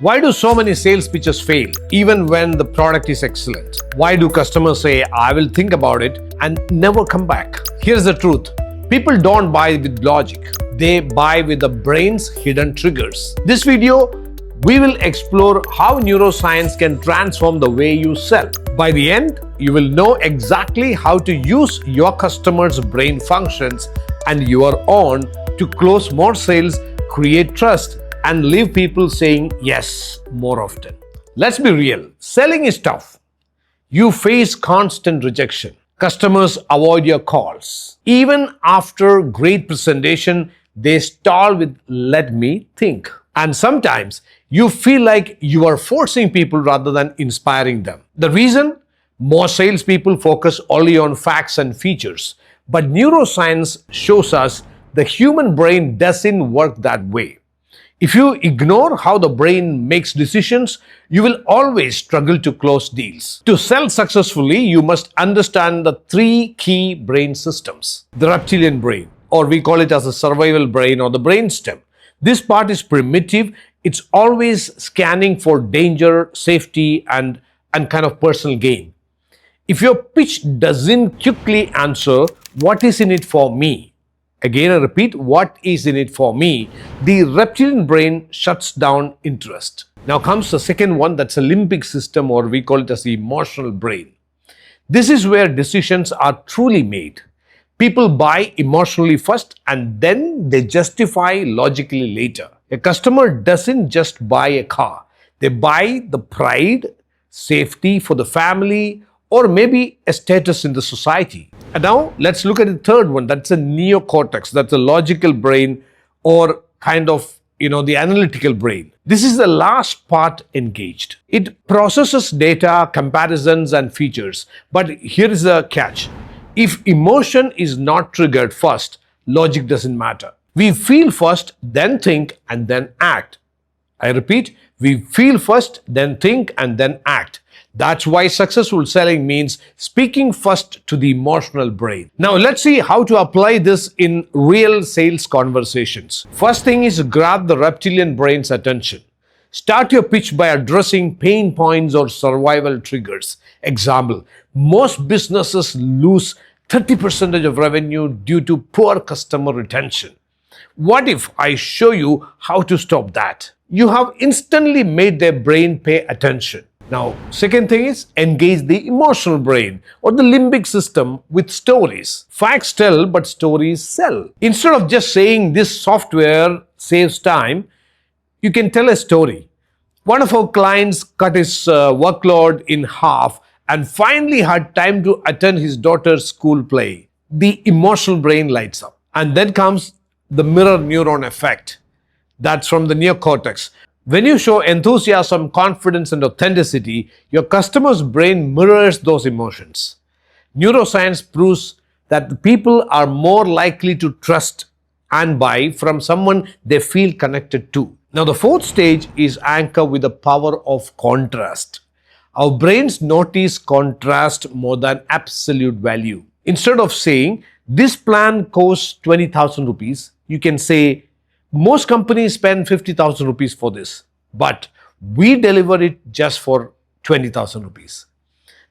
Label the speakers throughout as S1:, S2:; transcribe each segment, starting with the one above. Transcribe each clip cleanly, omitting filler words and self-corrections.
S1: Why do so many sales pitches fail even when the product is excellent? Why do customers say, I will think about it and never come back? Here's the truth. People don't buy with logic. They buy with the brain's hidden triggers. This video, we will explore how neuroscience can transform the way you sell. By the end, you will know exactly how to use your customer's brain functions and your own to close more sales, create trust, and leave people saying yes more often. Let's be real. Selling is tough. You face constant rejection. Customers avoid your calls. Even after great presentation, they stall with "let me think." And sometimes you feel like you are forcing people rather than inspiring them. The reason? Most salespeople focus only on facts and features. But neuroscience shows us the human brain doesn't work that way. If you ignore how the brain makes decisions, you will always struggle to close deals. To sell successfully, you must understand the three key brain systems. The reptilian brain, or we call it as a survival brain or the brainstem. This part is primitive. It's always scanning for danger, safety, and kind of personal gain. If your pitch doesn't quickly answer, what is in it for me? Again, I repeat, what is in it for me? The reptilian brain shuts down interest. Now comes the second one, that's a limbic system, or we call it as the emotional brain. This is where decisions are truly made. People buy emotionally first and then they justify logically later. A customer doesn't just buy a car. They buy the pride, safety for the family, or maybe a status in the society. And now let's look at the third one. That's a neocortex. That's a logical brain, or kind of, the analytical brain. This is the last part engaged. It processes data, comparisons, and features. But here is the catch. If emotion is not triggered first, logic doesn't matter. We feel first, then think, and then act. I repeat, we feel first, then think, and then act. That's why successful selling means speaking first to the emotional brain. Now let's see how to apply this in real sales conversations. First thing is grab the reptilian brain's attention. Start your pitch by addressing pain points or survival triggers. Example, most businesses lose 30% of revenue due to poor customer retention. What if I show you how to stop that? You have instantly made their brain pay attention. Now, second thing is engage the emotional brain or the limbic system with stories. Facts tell, but stories sell. Instead of just saying this software saves time, you can tell a story. One of our clients cut his workload in half and finally had time to attend his daughter's school play. The emotional brain lights up. And then comes the mirror neuron effect. That's from the neocortex. When you show enthusiasm, confidence, and authenticity, your customer's brain mirrors those emotions. Neuroscience proves that the people are more likely to trust and buy from someone they feel connected to. Now, the fourth stage is anchor with the power of contrast. Our brains notice contrast more than absolute value. Instead of saying, this plan costs 20,000 rupees, you can say, most companies spend 50,000 rupees for this, but we deliver it just for 20,000 rupees.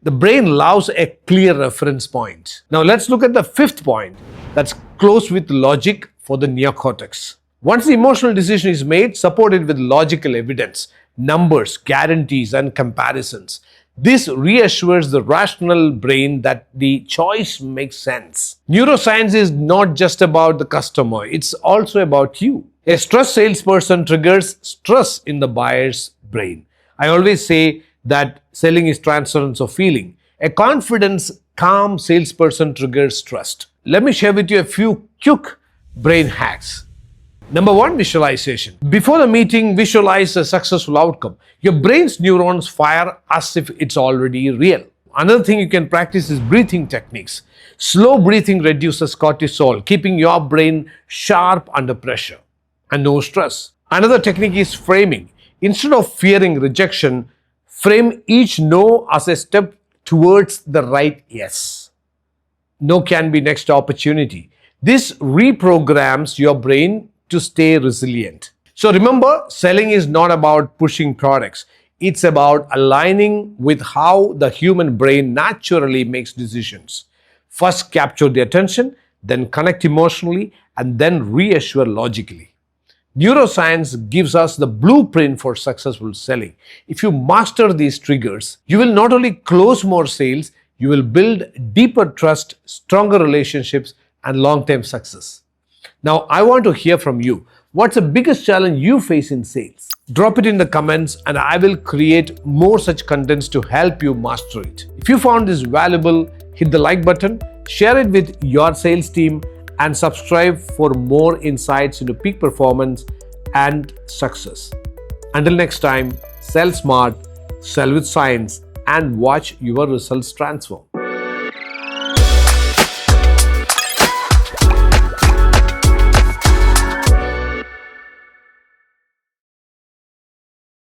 S1: The brain loves a clear reference point. Now let's look at the fifth point, that's close with logic for the neocortex. Once the emotional decision is made, support it with logical evidence, numbers, guarantees, and comparisons. This reassures the rational brain that the choice makes sense. Neuroscience is not just about the customer, it's also about you. A stressed salesperson triggers stress in the buyer's brain. I always say that selling is transference of feeling. A confident, calm salesperson triggers trust. Let me share with you a few quick brain hacks. Number one, visualization. Before the meeting, visualize a successful outcome. Your brain's neurons fire as if it's already real. Another thing you can practice is breathing techniques. Slow breathing reduces cortisol, keeping your brain sharp under pressure and no stress. Another technique is framing. Instead of fearing rejection, frame each no as a step towards the right yes. No can be next opportunity. This reprograms your brain to stay resilient. So remember, selling is not about pushing products. It's about aligning with how the human brain naturally makes decisions. First capture the attention, then connect emotionally, and then reassure logically. Neuroscience gives us the blueprint for successful selling. If you master these triggers, you will not only close more sales, you will build deeper trust, stronger relationships, and long-term success. Now, I want to hear from you. What's the biggest challenge you face in sales? Drop it in the comments and I will create more such contents to help you master it. If you found this valuable, hit the like button, share it with your sales team, and subscribe for more insights into peak performance and success. Until next time, sell smart, sell with science, and watch your results transform.